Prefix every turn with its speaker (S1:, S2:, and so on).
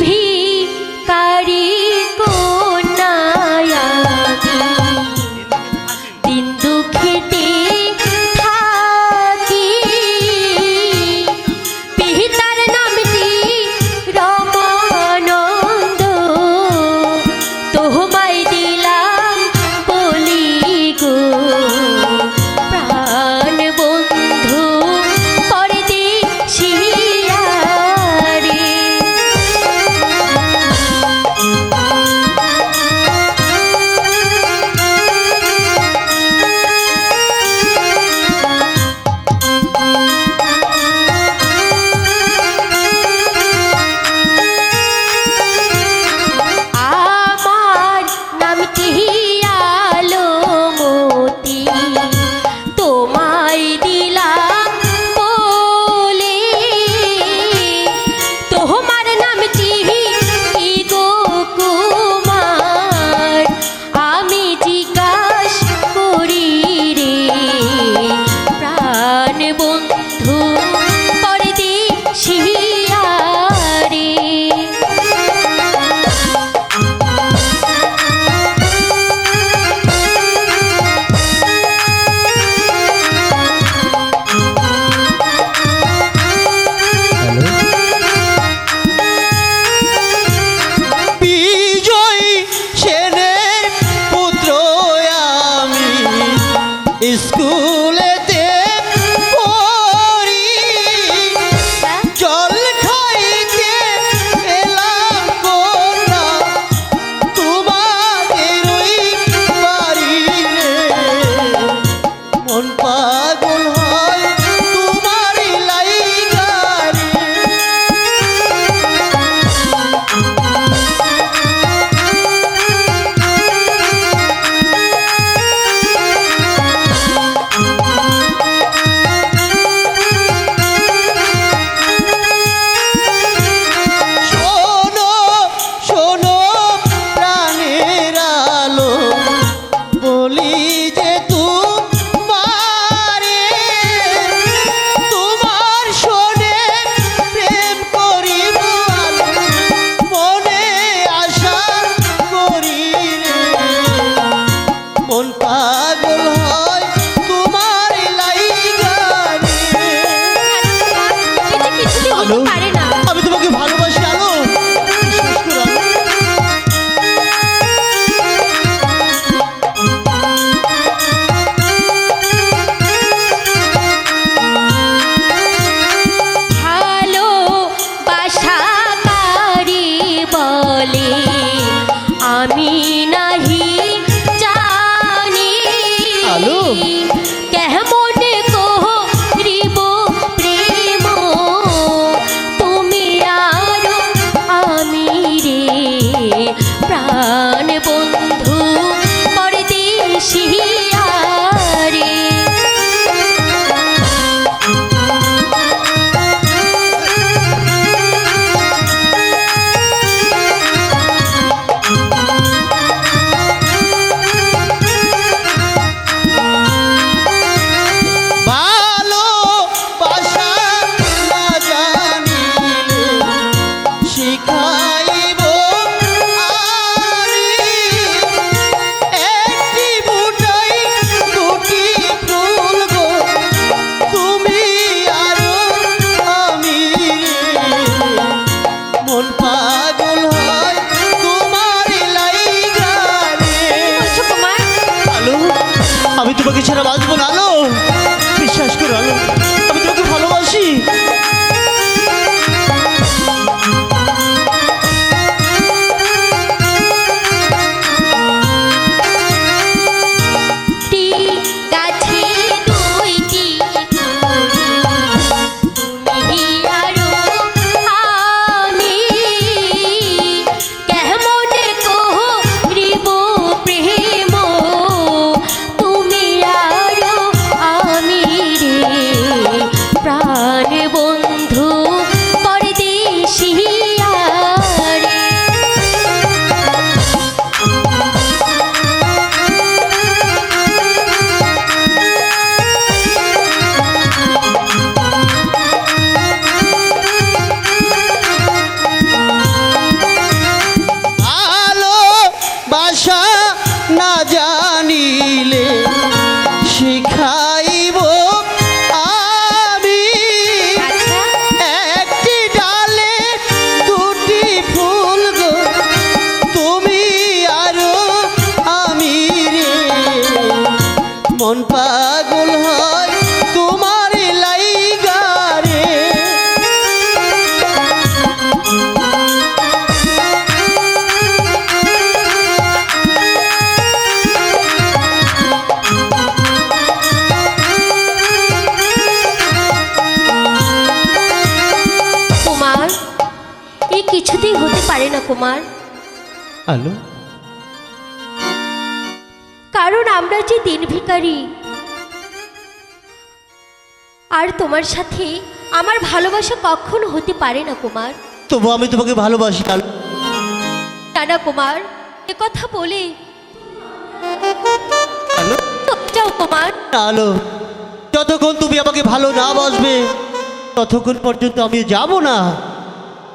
S1: ভিখারি কোনায় দিন দুঃখেতে থাকি পিতার নামটি রমানন্দ তোমায় দিলাম বলি গো প্রাণ বন্ধু পরদেশিয়া রে। আমার নামটি আলোমতি তোমায় দিলাম বলে তোমার নামটি কি গো কুমার আমি জিজ্ঞাস করি রে প্রাণ বন্ধু পরদেশিয়া রে।
S2: বিজয় সেনের পুত্র আমি স্কুলেতে পড়ি জল খাইতে এলাম কন্যা তোমাদের ওই বাড়ি রে মন পাগল হয় তোমার লাইগা রে। শোনো শোনো প্রাণের আলো বলি যে তোমারে তোমার শোনে প্রেম করিব মনে আশা করি রে মন পাগল হয় তোমার লাইগা রে।
S1: এটা কিছুতে হতে পারে না।
S2: আমি তোমাকে ভালোবাসি আলো বিশ্বাস করো।
S1: ভালো বাসাকারী বলে আমি নাহি জানি
S2: আলো।
S1: কেমন করিব প্রেম তুমি আর আমি রে প্রাণ বন্ধু পরদেশিয়া রে।
S2: ভালোবাসা না জানিলে শিখাইব আমি একটি বুটাই দুটি ফুল গো তুমি আরো আমি রে মন পাগল হয় তোমার লাইগা রে।
S1: বলছো কুমার?
S2: আলো আমি তোমাকে ছাড়া বাঁচবো না আলো বিশ্বাস করো আলো আমি তোমাকে ভালোবাসি।
S1: গাছে দুইটি তুমি আরো আমি কেমন করিব প্রেম তুমি আরো এ কিছুতেই হতে পারে না কুমার,
S2: আলো
S1: কারণ আমরা যে দিন ভিখারি। আর তোমার সাথে আমার ভালোবাসা কখনো হতে পারে না কুমার।
S2: তবু আমি তোমাকে ভালোবাসি আলো।
S1: না না কুমার, এ কথা বলে
S2: আলো
S1: যাও কুমার।
S2: না আলো, যতক্ষণ তুমি আমাকে ভালো না বাসবে ততক্ষণ পর্যন্ত আমি যাব না।